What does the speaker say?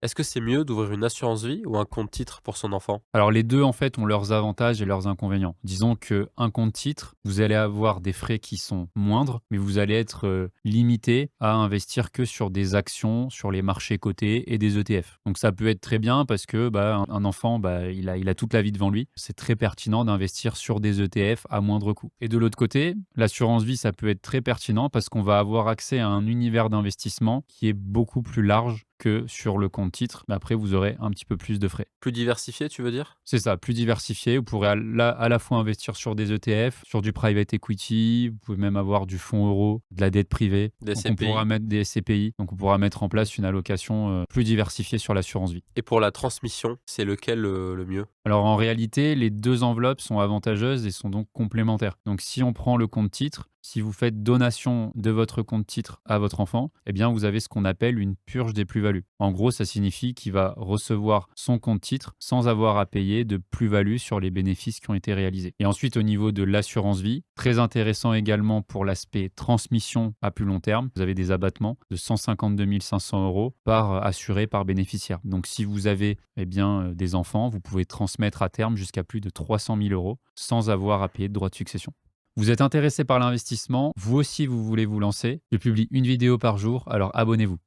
Est-ce que c'est mieux d'ouvrir une assurance vie ou un compte titre pour son enfant? Alors les 2 en fait, ont leurs avantages et leurs inconvénients. Disons qu'un compte titre, vous allez avoir des frais qui sont moindres, mais vous allez être, limité à investir que sur des actions, sur les marchés cotés et des ETF. Donc ça peut être très bien parce que, bah, un enfant, bah, il a toute la vie devant lui. C'est très pertinent d'investir sur des ETF à moindre coût. Et de l'autre côté, l'assurance vie, ça peut être très pertinent parce qu'on va avoir accès à un univers d'investissement qui est beaucoup plus large que sur le compte titre, mais après vous aurez un petit peu plus de frais. Plus diversifié, tu veux dire? C'est ça, plus diversifié. Vous pourrez à la fois investir sur des ETF, sur du private equity, vous pouvez même avoir du fonds euro, de la dette privée. Des Donc on pourra CPI? mettre des SCPI, donc on pourra mettre en place une allocation, plus diversifiée sur l'assurance vie. Et pour la transmission, c'est lequel, le mieux? Alors en réalité, les 2 enveloppes sont avantageuses et sont donc complémentaires. Donc si on prend le compte titre, si vous faites donation de votre compte titre à votre enfant, eh bien vous avez ce qu'on appelle une purge des plus-values. En gros, ça signifie qu'il va recevoir son compte titre sans avoir à payer de plus-value sur les bénéfices qui ont été réalisés. Et ensuite, au niveau de l'assurance vie, très intéressant également pour l'aspect transmission à plus long terme. Vous avez des abattements de 152 500 € par assuré par bénéficiaire. Donc si vous avez eh bien, des enfants, vous pouvez transmettre à terme jusqu'à plus de 300 000 € sans avoir à payer de droits de succession. Vous êtes intéressé par l'investissement, vous aussi vous voulez vous lancer. Je publie une vidéo par jour, alors abonnez-vous.